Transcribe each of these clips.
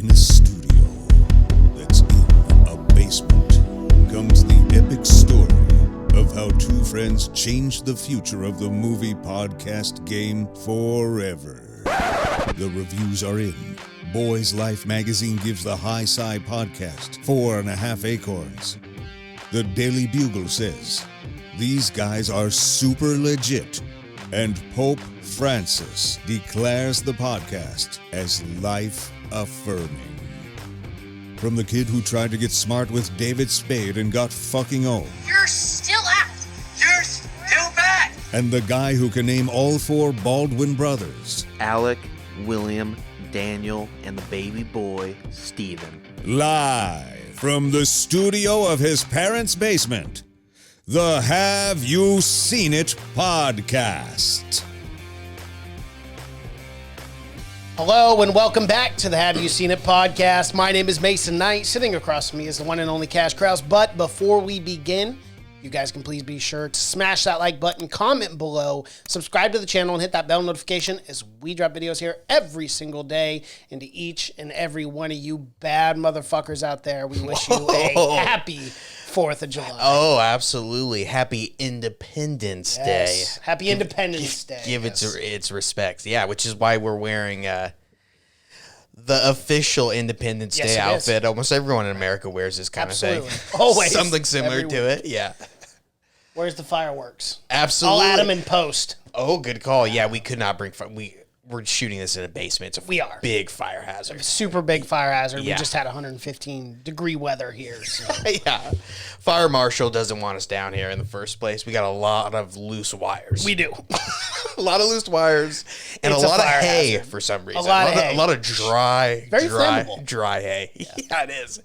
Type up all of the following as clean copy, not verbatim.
In a studio that's in a basement comes the epic story of how two friends changed the future of the movie podcast game forever. The reviews are in. Boys Life magazine gives the High Sci podcast 4.5 acorns. The Daily Bugle says, these guys are super legit. And Pope Francis declares the podcast as life-affirming. From the kid who tried to get smart with David Spade and got fucking old. You're still out. You're still bad. And the guy who can name all four Baldwin brothers. Alec, William, Daniel, and the baby boy, Stephen. Live from the studio of his parents' basement, the Have You Seen It podcast. Hello and welcome back to the Have You Seen It podcast. My name is Mason Knight. Sitting across from me is the one and only Cash Krause. But before we begin, you guys can please be sure to smash that like button, comment below, subscribe to the channel, and hit that bell notification as we drop videos here every single day. And to each and every one of you bad motherfuckers out there, we wish you a happy 4th of July. Oh, absolutely. Happy Independence Day. Happy Independence Day. Give its respects. Yeah, which is why we're wearing the official Independence Day outfit. Almost everyone in America wears this kind of thing. Always. Something similar to it. Yeah. Where's the fireworks? Absolutely. I'll add them in post. Oh, good call. Yeah, we could not bring fire. We're shooting this in a basement. It's a big fire hazard. Super big fire hazard. Yeah. We just had 115-degree weather here. So. Yeah. Fire marshal doesn't want us down here in the first place. We got a lot of loose wires. We do. A lot of loose wires and a lot of hay for some reason. A lot of dry, very flammable. Dry hay. Yeah, it is.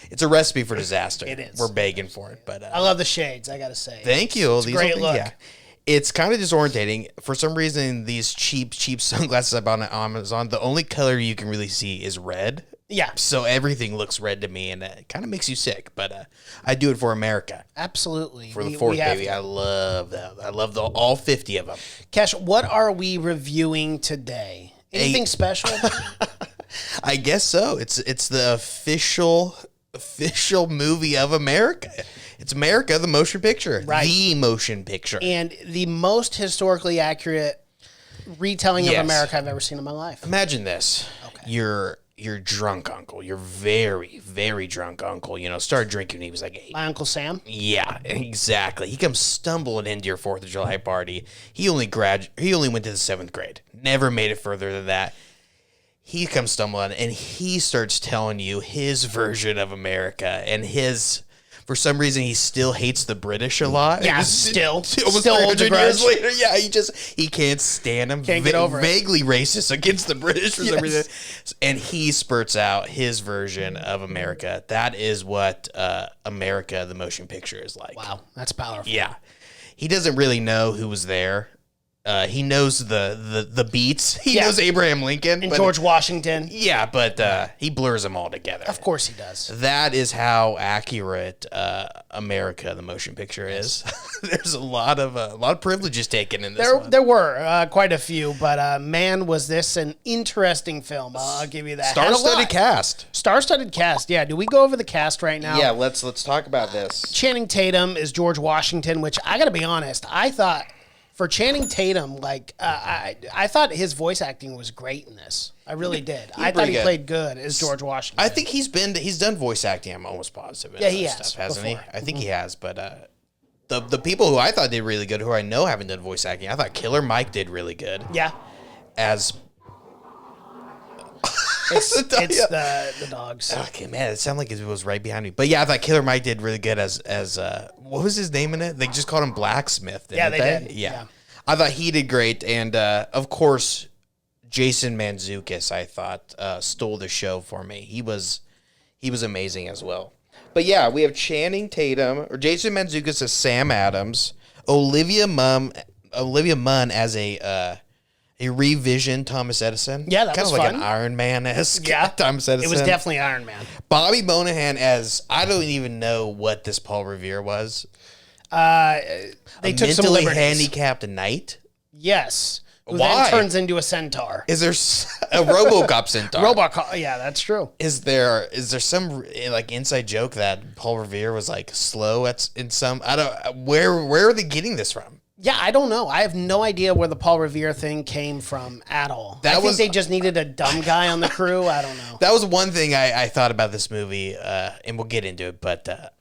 It's a recipe for disaster. It is. We're begging for it, but I love the shades. I gotta say. Thank you. It's a great look. Yeah. It's kind of disorientating. For some reason, these cheap sunglasses I bought on Amazon, the only color you can really see is red. Yeah. So everything looks red to me, and it kind of makes you sick. But I do it for America. Absolutely. For the 4th, baby. I love that. I love all 50 of them. Cash, what are we reviewing today? Anything special? I guess so. It's the official movie of America. It's America, the motion picture. Right. The motion picture. And the most historically accurate retelling of America I've ever seen in my life. Imagine this. Okay. Your drunk uncle, your very, very drunk uncle, started drinking when he was like 8. My Uncle Sam? Yeah, exactly. He comes stumbling into your 4th of July party. He only went to the 7th grade. Never made it further than that. He comes stumbling and he starts telling you his version of America and for some reason, he still hates the British a lot. Yeah, still almost holds a grudge. years later. Yeah, he can't stand him. Can't get over it. Vaguely racist against the British for some reason. And he spurts out his version of America. That is what America, the motion picture, is like. Wow, that's powerful. Yeah. He doesn't really know who was there. He knows the beats. He knows Abraham Lincoln. And George Washington. Yeah, but he blurs them all together. Of course he does. That is how accurate America, the motion picture, is. There's a lot of privileges taken in this one. There were quite a few, but man, was this an interesting film. I'll give you that. Star-studded cast. Star-studded cast, yeah. Do we go over the cast right now? Yeah, let's talk about this. Channing Tatum is George Washington, which I got to be honest, I thought... For Channing Tatum, I thought his voice acting was great in this. I really did. I thought he played good as George Washington. I think he's done voice acting. I'm almost positive. Yeah, he has, hasn't he? I think he has. But the people who I thought did really good, who I know haven't done voice acting, I thought Killer Mike did really good. Yeah. As it's the dogs. Okay, man, it sounded like it was right behind me. But yeah, I thought Killer Mike did really good as what was his name in it? They just called him Blacksmith, didn't they? Did. Yeah. I thought he did great, and of course, Jason Mantzoukas, I thought, stole the show for me. He was amazing as well. But yeah, we have Channing Tatum, or Jason Mantzoukas as Sam Adams, Olivia Munn as a revision Thomas Edison. Yeah, that was kind of like fun. an Iron Man-esque Yeah, Thomas Edison. It was definitely Iron Man. Bobby Moynihan as, I don't even know what this Paul Revere was. They took some mentally liberties. handicapped knight. Yes. who Why? then turns into a centaur. Is there a RoboCop centaur? Robocop. Yeah, that's true. Is there some like inside joke that Paul Revere was like slow in some? I don't. Where are they getting this from? Yeah, I don't know. I have no idea where the Paul Revere thing came from at all. I think they just needed a dumb guy on the crew. I don't know. That was one thing I thought about this movie, and we'll get into it, but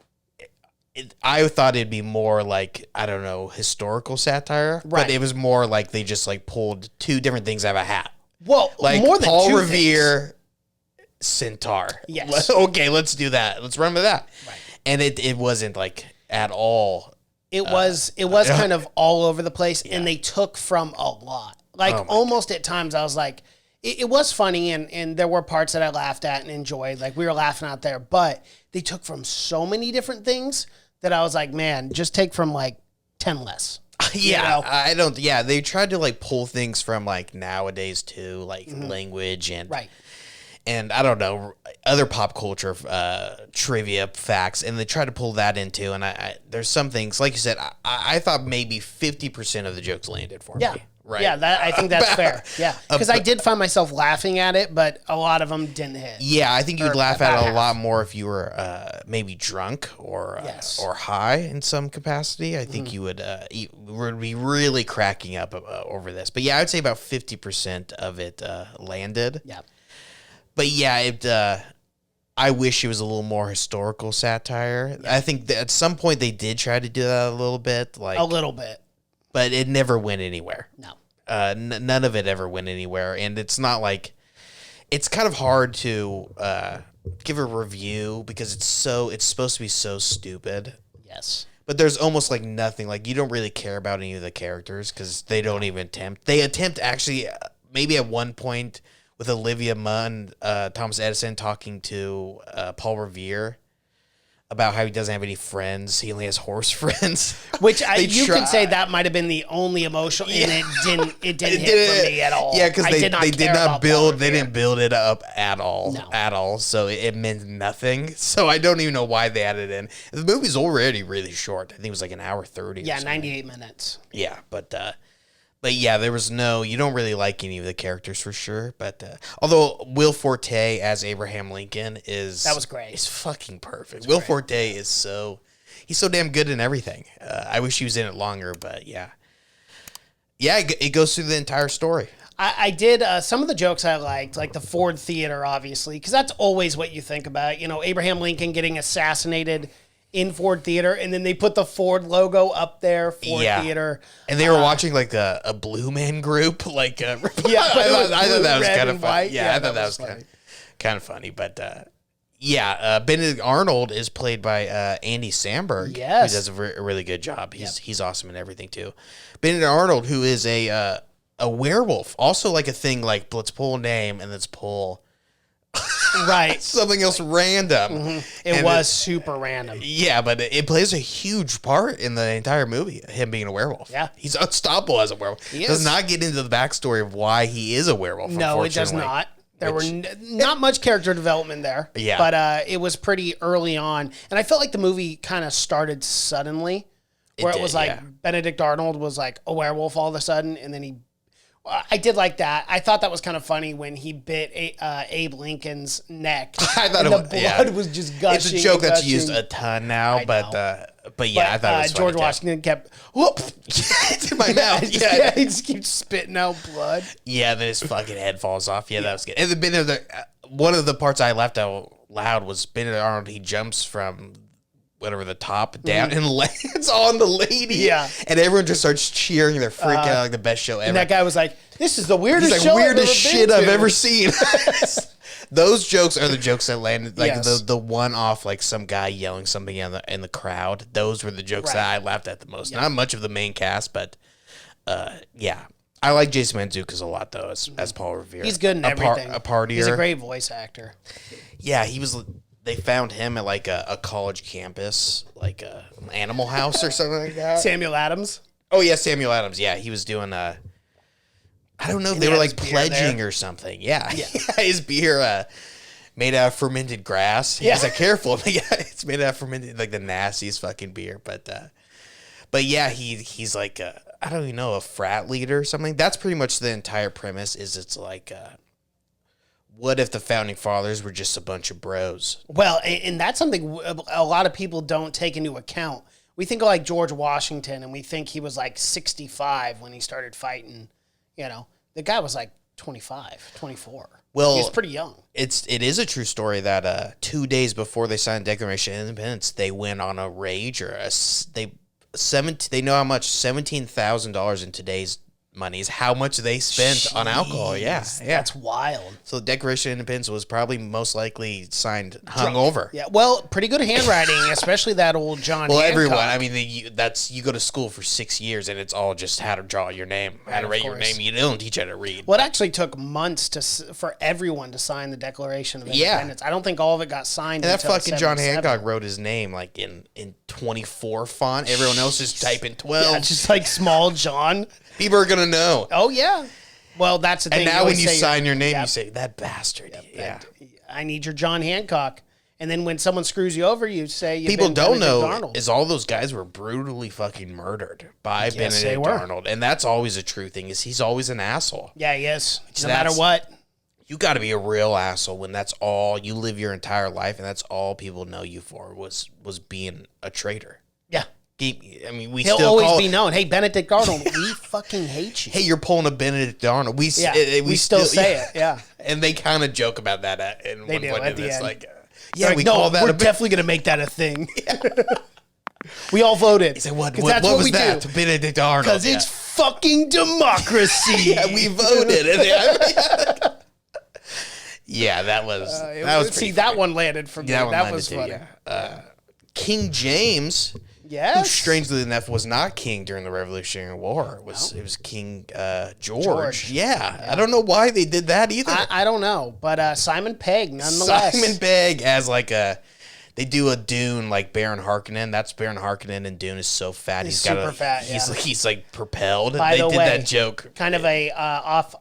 I thought it'd be more like, I don't know, historical satire, right. But it was more like they just like pulled two different things out of a hat. Well, like more than Paul two Revere, centaur. Yes. Okay, let's do that. Let's run with that. Right. And it wasn't like at all. It was kind of all over the place, and they took from a lot. Like almost at times, I was like, it was funny, and there were parts that I laughed at and enjoyed. Like we were laughing out there, but they took from so many different things that I was like, man, just take from like 10 less. Yeah, you know? I don't. Yeah, they tried to like pull things from like nowadays too, like language and right. And I don't know, other pop culture trivia facts, and they try to pull that into. And I there's some things, like you said, I thought maybe 50% of the jokes landed for me. Right. Yeah, I think that's fair. Yeah, because I did find myself laughing at it, but a lot of them didn't hit. Yeah, I think you'd laugh at it a lot more if you were maybe drunk or high in some capacity. I think you would be really cracking up over this. But yeah, I would say about 50% of it landed. Yeah. But yeah, I wish it was a little more historical satire. Yeah. I think that at some point they did try to do that a little bit. But it never went anywhere. No. None of it ever went anywhere. And it's not like... It's kind of hard to give a review because it's supposed to be so stupid. Yes. But there's almost like nothing. Like, you don't really care about any of the characters because they don't even attempt. They attempt actually, maybe at one point... with Olivia Munn, Thomas Edison talking to Paul Revere about how he doesn't have any friends. He only has horse friends. Which could say that might have been the only emotional, and it didn't hit for me at all. Yeah, because they didn't build it up at all. No. At all. So it meant nothing. So I don't even know why they added it in. The movie's already really short. I think it was like an hour 30. Yeah, 98 minutes. Yeah, but yeah, there was you don't really like any of the characters for sure. But although Will Forte as Abraham Lincoln that was great. Is fucking perfect. Will Forte is he's so damn good in everything. I wish he was in it longer, but yeah. Yeah, it goes through the entire story. I did some of the jokes I liked, like the Ford Theater, obviously, because that's always what you think about. You know, Abraham Lincoln getting assassinated in Ford Theater, and then they put the Ford logo up there, Ford Theater. And they were watching like a Blue Man Group, like I thought that was kind of funny. Yeah, I thought that was kind of funny. But Benedict Arnold is played by Andy Samberg, yes, who does a really good job. He's awesome in everything too. Benedict Arnold, who is a werewolf, also like a thing like let's pull a name and let's pull. Right. Something else random. Mm-hmm. It was super random. Yeah, but it plays a huge part in the entire movie, him being a werewolf. Yeah. He's unstoppable as a werewolf. He does not get into the backstory of why he is a werewolf, No, it does not. There were not much character development there. Yeah. But it was pretty early on. And I felt like the movie kind of started suddenly, where it was like Benedict Arnold was like a werewolf all of a sudden, and then I did like that. I thought that was kind of funny when he bit Abe Lincoln's neck. I thought the blood was just gushing. It's a joke that's used a ton now, but yeah, I thought it was funny. George Washington kept it's in my mouth. Yeah, he just keeps spitting out blood. Yeah, then his fucking head falls off. Yeah, that was good. And one of the parts I laughed out loud was Benedict Arnold. He jumps from whatever the top down and lands on the lady. Yeah. And everyone just starts cheering. They're freaking out like the best show ever. And that guy was like, this is the weirdest show weirdest shit I've ever seen. Those jokes are the jokes that landed. Like the one off, like some guy yelling something in the crowd. Those were the jokes that I laughed at the most. Not much of the main cast, but yeah. I like Jason Mantzoukas a lot, though, as Paul Revere. He's good in everything. A partier. He's a great voice actor. Yeah, he was... They found him at like a college campus, like a Animal House or something like that. Samuel Adams. Oh yeah, Samuel Adams. Yeah, he was doing I don't know if they were like pledging or something. Yeah. His beer made out of fermented grass. He's like, careful. Yeah, it's made out of fermented, like the nastiest fucking beer. But yeah, he's like I don't even know, a frat leader or something. That's pretty much the entire premise. Is it's like, what if the founding fathers were just a bunch of bros? Well, and that's something a lot of people don't take into account. We think of like George Washington, and we think he was like 65 when he started fighting. You know, the guy was like 25, 24. Well, he's pretty young. It is a true story that 2 days before they signed the Declaration of Independence, they went on a rage they know how much $17,000 in today's money is how much they spent on alcohol. Yeah, That's wild. So the Declaration of Independence was probably most likely signed hungover. Yeah, well, pretty good handwriting, especially that old John Well, Hancock. everyone. I mean, you go to school for 6 years, and it's all just how to draw your name, how to write your name. You don't teach how to read. Well, it actually took months for everyone to sign the Declaration of Independence. I don't think all of it got signed. And that until fucking John 77. Hancock wrote his name like in 24 font. Everyone else is typing 12. Yeah, just like small John. People are gonna know. Oh yeah. Well, that's the thing. And now when you say sign your name, yep. you say that bastard. Yeah. I need your John Hancock. And then when someone screws you over, you say you've People been don't Benedict know Arnold. is all those guys were brutally fucking murdered by they Benedict were. Arnold, and that's always a true thing. Is he's always an asshole. Yeah, he is. No That's- matter what. You got to be a real asshole when that's all you live your entire life, and that's all people know you for was being a traitor. Yeah. I mean, we He'll still always call be known. Hey, Benedict Arnold, we fucking hate you. Hey, you're pulling a Benedict Arnold. We still say it. Yeah. And they kind of joke about that at one do, point. at And the it's end. like, They're like, we no, call that we're a definitely going to make that a thing. We all voted. He said, what 'Cause was that's what we that? do. Benedict Arnold. Because it's fucking democracy. Yeah, we voted. Yeah, that was See, pretty that funny. one landed for me. Yeah, That was funny. Yeah. King James, who Yes. strangely enough was not king during the Revolutionary War. It was King George. Yeah. I don't know why they did that either. I don't know, but Simon Pegg, nonetheless. Simon Pegg as like they do a Dune like Baron Harkonnen. That's Baron Harkonnen, and Dune is so fat. He's got super fat, He's like propelled. By They the did way, that joke. Kind of a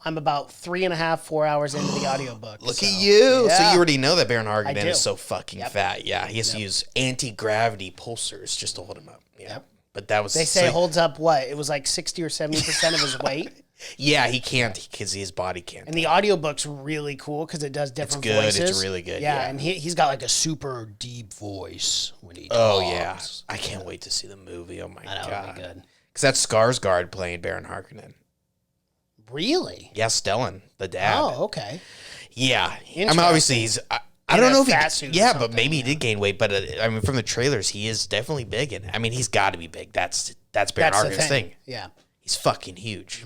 I'm about 3.5, 4 hours into the audiobook. Look so, at you. yeah. So you already know that Baron Harkonnen do. is so fucking fat. Yeah, he has to use anti-gravity pulsers just to hold him up. Yeah. Yep. But that was They say it holds up what? It was like 60 or 70% of his weight. Yeah, he can't because his body can't. And the audiobook's really cool because it does different good. voices. It's really good, Yeah, yeah. and he's got like a super deep voice when he Oh talks. yeah, I can't wait to see the movie. Oh my That god, would be good. because that's Skarsgård playing Baron Harkonnen. Really? Yeah, Stellan, the dad. Oh, okay. Yeah, I mean, Interesting. obviously he's. I In don't a know if fat suit or yeah, but something, maybe he did gain weight. But I mean, from the trailers, he is definitely big, and I mean, he's got to be big. That's Baron That's the Harkonnen's thing. Yeah. He's fucking huge.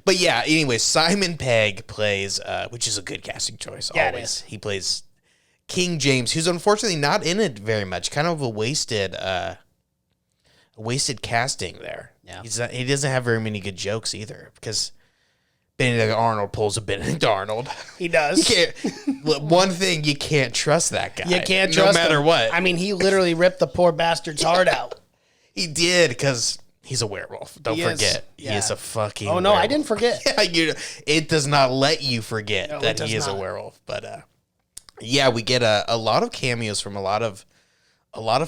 But yeah. Anyway, Simon Pegg plays, which is a good casting choice. Yeah, it always. is. He plays King James, who's unfortunately not in it very much. Kind of a wasted casting there. Yeah. He doesn't have very many good jokes either because Benedict Arnold pulls a Benedict Arnold. He does. You can't. One thing, you can't trust that guy. You can't trust no matter him. what. I mean, he literally ripped the poor bastard's heart out. He did because he's a werewolf. Don't He is. forget, Yeah. he is a fucking. Oh, no, I werewolf. didn't forget. Yeah, it does not let you forget No, it that does he is a not. werewolf. But yeah, we get a lot of cameos from a lot of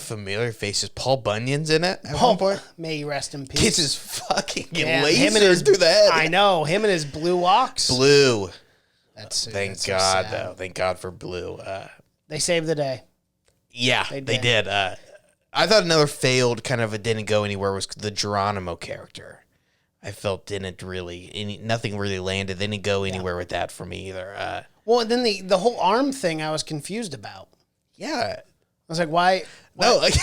familiar faces. Paul Bunyan's in it at one point. May he rest in peace. Gets his fucking Yeah, laser him and his through the head. I know him and his blue ox. Blue. That's Thank that's so God, sad. though. Thank God for Blue. They saved the day. Yeah, They they did. did. I thought another failed kind of a didn't go anywhere was the Geronimo character. I felt nothing really landed. They didn't go anywhere with that for me either. Well, and then the whole arm thing I was confused about. Yeah. I was like, why? No, like,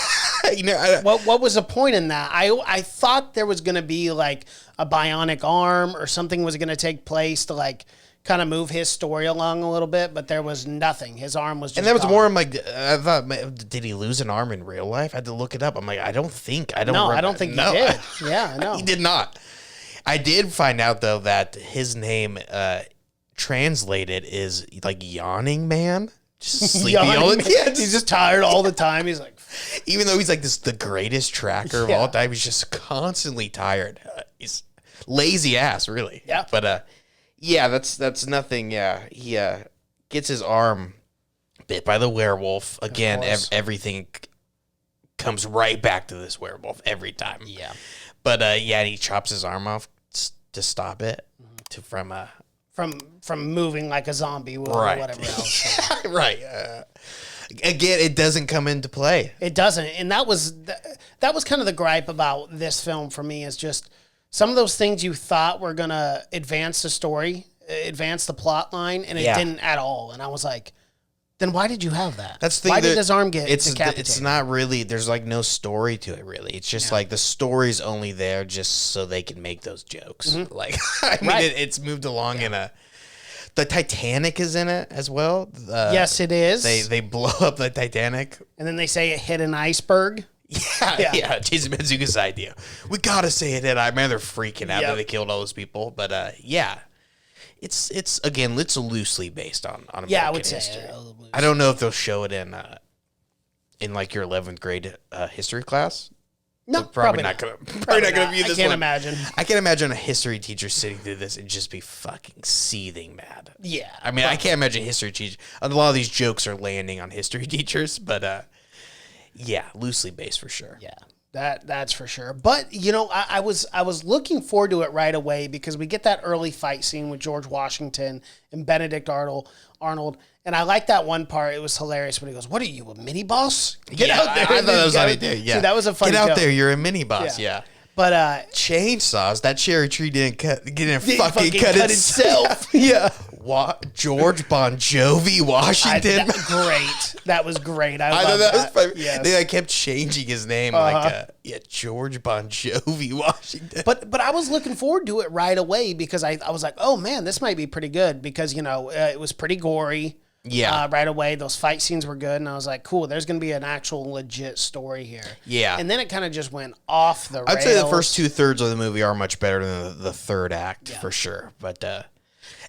What was the point in that? I thought there was going to be like a bionic arm or something was going to take place to like kind of move his story along a little bit, but there was nothing. His arm was just and that was gone. more. I'm like, I thought, did he lose an arm in real life? I had to look it up. I'm like, I don't think I don't think he did. Yeah, I know. He did not. I did find out though that his name translated is like yawning man, just sleepy all the time. He's just tired all the time. He's like, Even though he's like the greatest tracker of Yeah. all time, he's just constantly tired. He's lazy ass, really. Yeah. But yeah, that's nothing. Yeah, he gets his arm bit by the werewolf again. course. Everything comes right back to this werewolf every time. yeah. But yeah, he chops his arm off to stop it from moving like a zombie or whatever else. Right. Again, it doesn't come into play. It doesn't, and that was kind of the gripe about this film for me, is just some of those things you thought were gonna advance the story, advance the plot line, and it didn't at all. And I was like, then why did you have that? That's the thing. Why did his arm get decapitated? It's not really. There's like no story to it really. It's just like the story's only there just so they can make those jokes. Like I mean, it's moved along in a. The Titanic is in it as well. Yes, it is. They blow up the Titanic. And then they say it hit an iceberg. Yeah. Jason Mantzoukas' idea. We gotta say it hit. I mean, they're freaking out that they killed all those people. But it's again, it's loosely based on American I would history. say. I don't know if they'll show it in like your 11th grade history class. No, probably not gonna view this. I can't imagine. I can't imagine a history teacher sitting through this and just be fucking seething mad. Yeah. I mean, I can't imagine history teachers. A lot of these jokes are landing on history teachers, but yeah, loosely based for sure. Yeah. That's for sure. But I was looking forward to it right away because we get that early fight scene with George Washington and Benedict Arnold, and I like that one part. It was hilarious when he goes, "What are you, a mini boss? Get out there!" I thought that was funny too. Yeah, see, that was a funny. Get out joke. there! You're a mini boss. Yeah. But chainsaws. That cherry tree didn't fucking cut itself. Yeah. George Bon Jovi Washington. That was great. I thought that was funny. Yes. They kept changing his name George Bon Jovi Washington. But I was looking forward to it right away because I was like, oh man, this might be pretty good because it was pretty gory. Yeah. Right away, those fight scenes were good, and I was like, cool, there's going to be an actual legit story here. Yeah. And then it kind of just went off the rails. I'd say the first 2/3 of the movie are much better than the third act for sure. But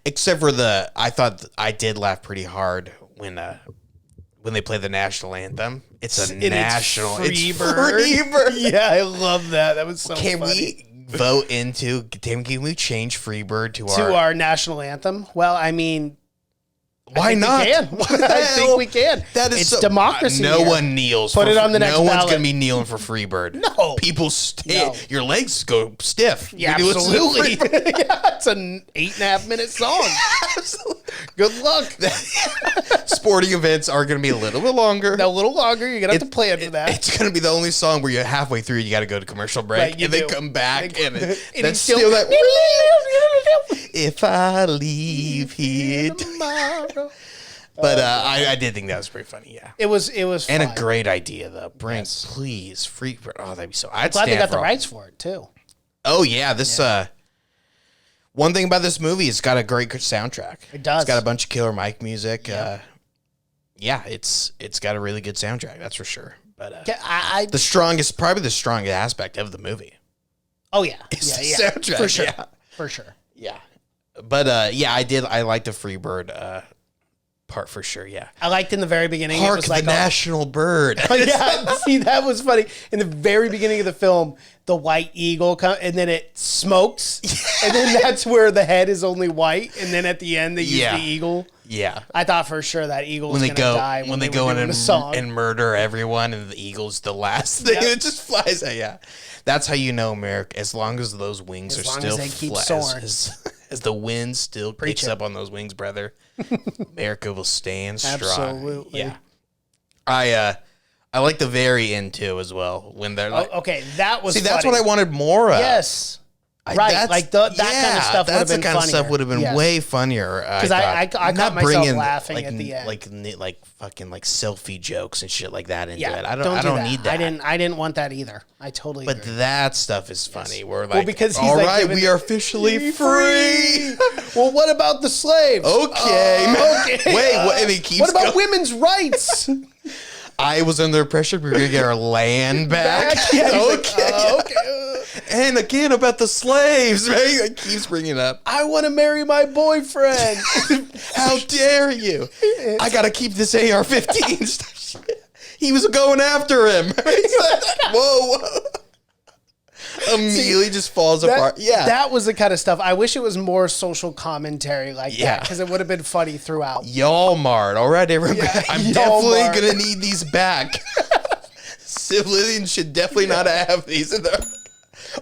except for I thought I did laugh pretty hard when they play the national anthem. It's national. It's Freebird. Yeah, I love that. That was so funny. Can we vote into? Can we change Freebird to our national anthem? Well, I mean. Why not? I think we can. That is it's democracy. No one kneels. Put it on the next ballot. No one's gonna be kneeling for Freebird. No. People stay. No. Your legs go stiff. Yeah, absolutely. Yeah, it's an 8.5 minute song. Good luck. Sporting events are gonna be a little bit longer. A little longer. You're gonna have to plan for that. It's gonna be the only song where you're halfway through. You got to go to commercial break, right, and they come back, and that's still that. If I leave here tomorrow. But I did think that was pretty funny. Yeah, it was, and fun. A great idea though. Please, Freebird. Oh, that'd be so. I'm glad they got the rights for it too. Oh yeah, one thing about this movie, it's got a great soundtrack. It does. It's got a bunch of Killer Mike music. Yeah, it's got a really good soundtrack. That's for sure. But probably the strongest aspect of the movie. Oh yeah, the soundtrack for sure. Yeah. For sure. Yeah, but I liked the Freebird part for sure. Yeah, I liked in the very beginning. Hark it was like the national bird. Yeah, see, that was funny. In the very beginning of the film, the white eagle comes, and then it smokes, and then that's where the head is only white, and then at the end they use the eagle. Yeah, I thought for sure that eagle was going to die when they go in and murder everyone, and the eagle's the last thing that just flies out. Yeah, that's how you know America. As long as those wings are still flat, as the wind still picks up on those wings, brother, America will stand strong. Absolutely. Yeah, I like the very end too as well when they're like, okay, that was that's what I wanted more of. Yes. Right, like that kind of stuff would have been funnier. That kind of stuff would have been way funnier. Because I caught myself laughing at the end, like fucking like selfie jokes and shit like that into it. I don't need that. I didn't want that either. I totally. But agree. That stuff is funny. We're like, because he's all right, we are officially free. Well, what about the slaves? Okay. Wait, what? And he keeps. What about women's rights? I was under pressure. We were gonna get our land back. Okay. And again about the slaves, right? He keeps bringing it up. I want to marry my boyfriend. How dare you? I got to keep this AR-15. He was going after him. Whoa. Immediately just falls apart. Yeah. That was the kind of stuff. I wish it was more social commentary like that because it would have been funny throughout. Y'all marred. All right, everybody. Yeah, I'm definitely going to need these back. Civilians should definitely not have these in there.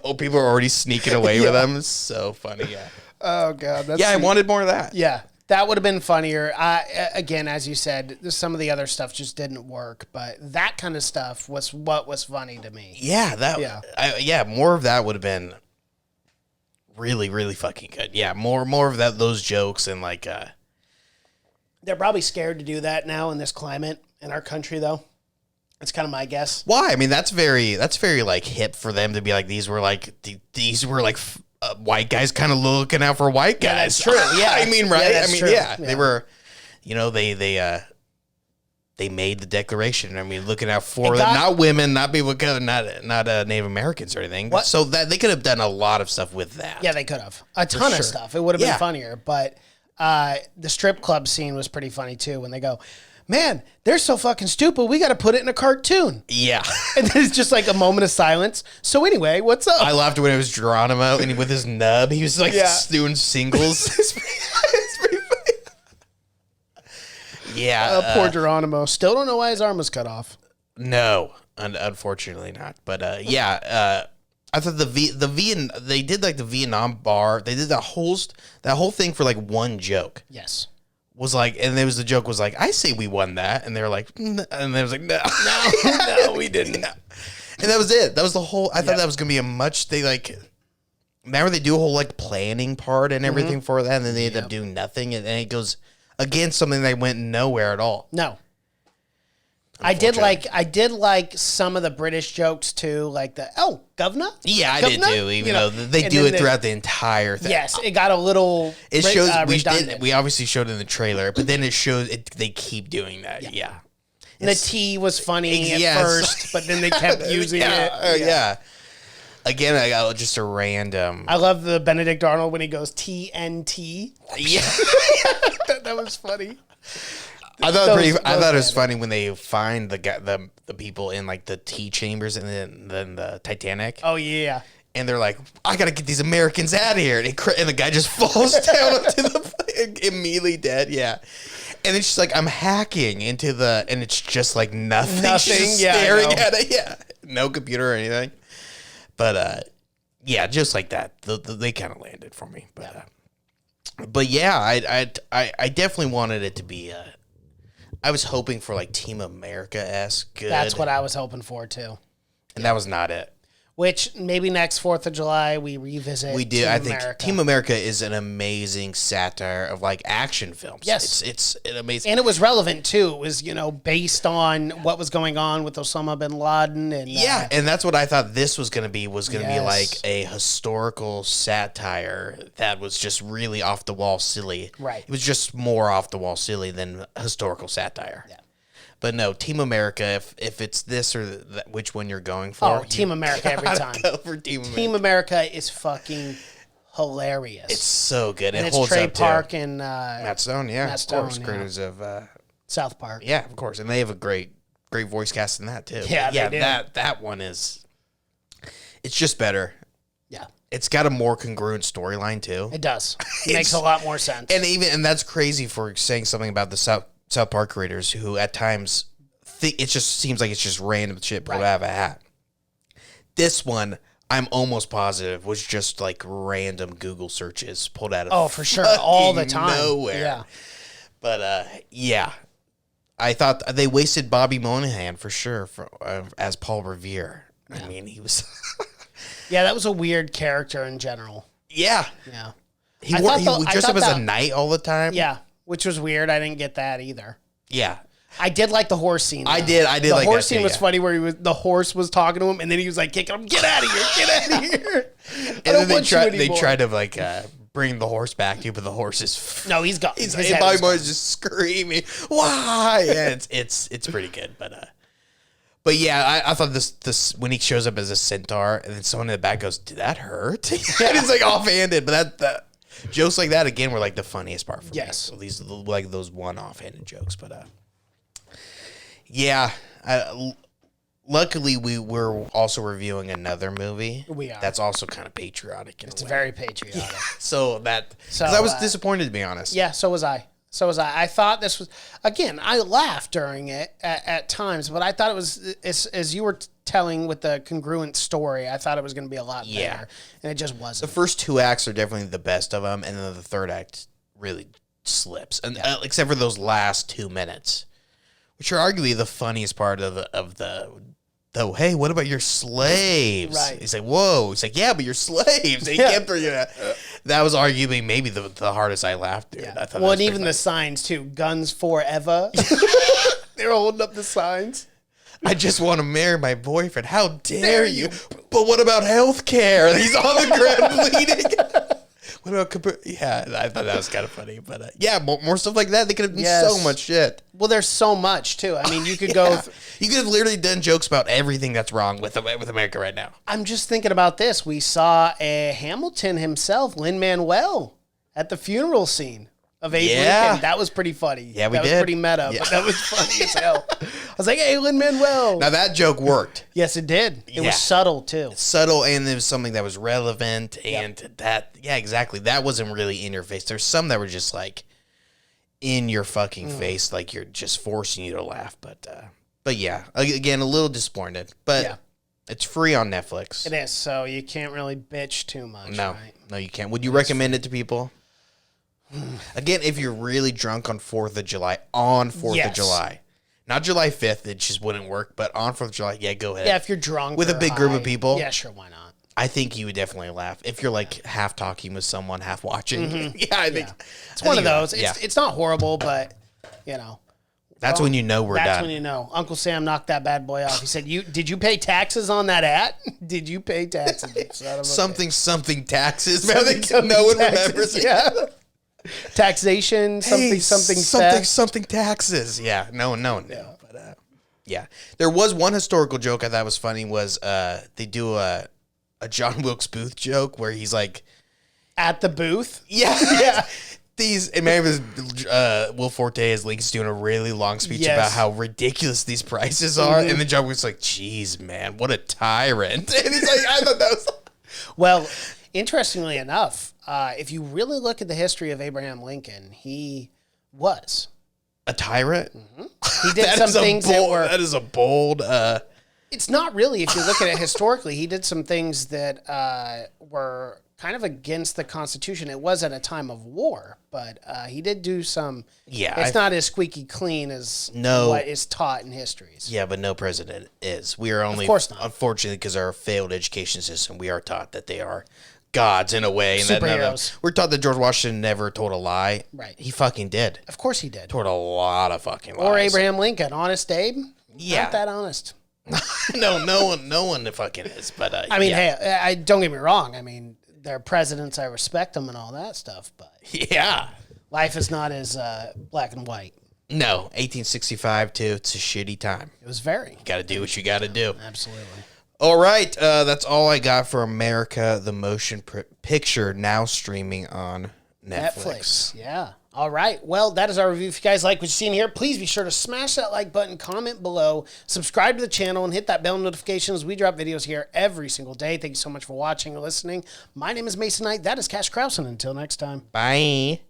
Oh, people are already sneaking away with them. It's so funny. Yeah. Oh god, that's I wanted more of that. Yeah, that would have been funnier. Again, as you said, some of the other stuff just didn't work, but that kind of stuff was what was funny to me. Yeah, more of that would have been really, really fucking good. Yeah, more of that, those jokes and like. They're probably scared to do that now in this climate in our country, though. That's kind of my guess. Why? I mean, that's very like hip for them to be like these were like white guys kind of looking out for white guys. Yeah, that's true. Yeah, I mean, right? Yeah, I mean, true. yeah, they were, they made the declaration. I mean, looking out for them, not women, not people, not Native Americans or anything. What? So that they could have done a lot of stuff with that. Yeah, they could have a ton of stuff. It would have been funnier, but. The strip club scene was pretty funny too when they go, man, they're so fucking stupid. We got to put it in a cartoon. Yeah. And then it's just like a moment of silence. So anyway, what's up? I laughed when it was Geronimo and with his nub, he was like doing singles. It's pretty funny. Yeah. Poor Geronimo. Still don't know why his arm was cut off. No, unfortunately not. But I thought they did like the Vietnam bar. They did that whole thing for like one joke. Yes. Was like, and there was the joke was like, I say we won that, and they were like, and they was like, no, we didn't. And that was it. That was the whole. I thought that was gonna be a much. They like, remember they do a whole like planning part and everything for that, and then they end up doing nothing, and it goes against something that went nowhere at all. No. I did like some of the British jokes too, like the governor. Yeah, I did too. Even though they do it throughout the entire thing. Yes, it got a little. It shows redundant. we obviously showed it in the trailer, but then it shows it. They keep doing that. Yeah. And the T was funny at first, but then they kept using it. Yeah. Again, I got just a random. I love the Benedict Arnold when he goes TNT. Yeah, that was funny. I thought it was funny when they find the people in like the tea chambers and then the Titanic. Oh yeah, and they're like, I gotta get these Americans out of here, and the guy just falls down onto the immediately dead. Yeah, and it's just like I'm hacking into and it's just like nothing. Just staring at it. Yeah, no computer or anything. But just like that, they kind of landed for me. But yeah, I definitely wanted it to be. I was hoping for like Team America-esque good. That's what I was hoping for too. And that was not it. Which maybe next 4th of July we revisit. We do. I think Team America is an amazing satire of like action films. Yes. It's an amazing. And it was relevant too. It was, based on what was going on with Osama bin Laden. And and that's what I thought this was going to be. Was going to be like a historical satire that was just really off the wall silly. Right. It was just more off the wall silly than historical satire. Yeah. But no, Team America, if it's this or which one you're going for. Oh, Team America every time. Go for Team America. Team America is fucking hilarious. It's so good. And it it's holds Trey up Park too. and Matt Stone, Matt Stone, of course, creators of South Park. Yeah, of course, and they have a great voice cast in that too. Yeah, they do. That one is. It's just better. Yeah, it's got a more congruent storyline too. It does. It makes a lot more sense. And that's crazy for saying something about the South Park creators who at times it just seems like it's just random shit pulled out of a hat. This one, I'm almost positive, was just like random Google searches pulled out of for sure, all the time, nowhere. Yeah, but I thought they wasted Bobby Moynihan for sure as Paul Revere. I mean, he was. Yeah, that was a weird character in general. Yeah. He dressed up as a knight all the time. Yeah, which was weird. I didn't get that either. Yeah. I did like the horse scene. Though. I did the like horse that scene too, was funny where the horse was talking to him and then he was like kicking him, get out of here, get out of here. And then they tried to like bring the horse back to you, but the horse is no, he's gone. His Bobby Moore's just screaming, why? Yeah, it's pretty good, but yeah, I thought this when he shows up as a centaur and then someone in the back goes, did that hurt? And it's like offhanded, but that jokes like that again were like the funniest part for me. So these like those one offhanded jokes, but luckily we're also reviewing another movie. We are. That's also kind of patriotic. It's very patriotic. So I was disappointed, to be honest. Yeah, so was I. So was I. I thought this was, again, I laughed during it at times, but I thought it was, as you were telling with the congruent story, I thought it was going to be a lot better, and it just wasn't. The first 2 acts are definitely the best of them, and then the third act really slips, and except for those last 2 minutes, which are arguably the funniest part of the hey, what about your slaves? Right. He's like, whoa. He's like, yeah, but you're slaves. They kept bringing it. That was arguably maybe the hardest I laughed, dude. I thought well, and even the signs, too. Guns forever. They were holding up the signs. I just want to marry my boyfriend. How dare you? But what about health care? He's on the ground bleeding. What about... Yeah, I thought that was kind of funny. But more stuff like that. They could have done so much shit. Well, there's so much, too. I mean, you could go... You could have literally done jokes about everything that's wrong with America right now. I'm just thinking about this. We saw a Hamilton himself, Lin-Manuel, at the funeral scene of Abe Lincoln. That was pretty funny. Yeah, that was pretty meta, but that was funny as hell. I was like, hey, Lin-Manuel. Now, that joke worked. Yes, it did. It was subtle, too. Subtle, and it was something that was relevant, and that, exactly. That wasn't really in your face. There's some that were just, like, in your fucking face, like you're just forcing you to laugh, But yeah, again, a little disappointed. But it's free on Netflix. It is, so you can't really bitch too much. No, right? no, you can't. Would you recommend it to people? Again, if you're really drunk on 4th of July, on 4th of July. Not July 5th, it just wouldn't work. But on 4th of July, go ahead. Yeah, if you're drunk. With a big group of people. Yeah, sure, why not? I think you would definitely laugh. If you're like half talking with someone, half watching. I think. It's one of those. It's not horrible, but, you know. That's when you know we're done. That's when you know. Uncle Sam knocked that bad boy off. He said, "Did you pay taxes on that ad? Did you pay taxes?" Something taxes. No one remembers it. Yeah. Taxation, something taxes. Yeah, no one knew. Yeah. But there was one historical joke I thought was funny. Was they do a John Wilkes Booth joke where he's like at the booth. Yeah. And maybe Will Forte as Lincoln's doing a really long speech about how ridiculous these prices are, and the John was like, "Geez, man, what a tyrant!" And he's like, "I thought that was." Well, interestingly enough, if you really look at the history of Abraham Lincoln, he was a tyrant. He did some things that is a bold. It's not really. If you look at it historically, he did some things that were kind of against the Constitution. It was at a time of war, but he did do some. Yeah, it's not as squeaky clean as what is taught in histories. Yeah, but no president is. We are only, of course not. Unfortunately, because of our failed education system, we are taught that they are gods in a way. And superheroes. We're taught that George Washington never told a lie. Right. He fucking did. Of course he did. Told a lot of fucking lies. Or Abraham Lincoln, honest Abe. Yeah. Not that honest. no one fucking is. But I mean, hey, I don't get me wrong. I mean, they're presidents. I respect them and all that stuff. But life is not as black and white. No, 1865 too. It's a shitty time. It was very. You got to do what you got to do. Absolutely. All right, that's all I got for America, the motion picture, now streaming on Netflix. Yeah. All right. Well, that is our review. If you guys like what you're seeing here, please be sure to smash that like button, comment below, subscribe to the channel, and hit that bell notification as we drop videos here every single day. Thank you so much for watching and listening. My name is Mason Knight. That is Cash Krause, and until next time. Bye.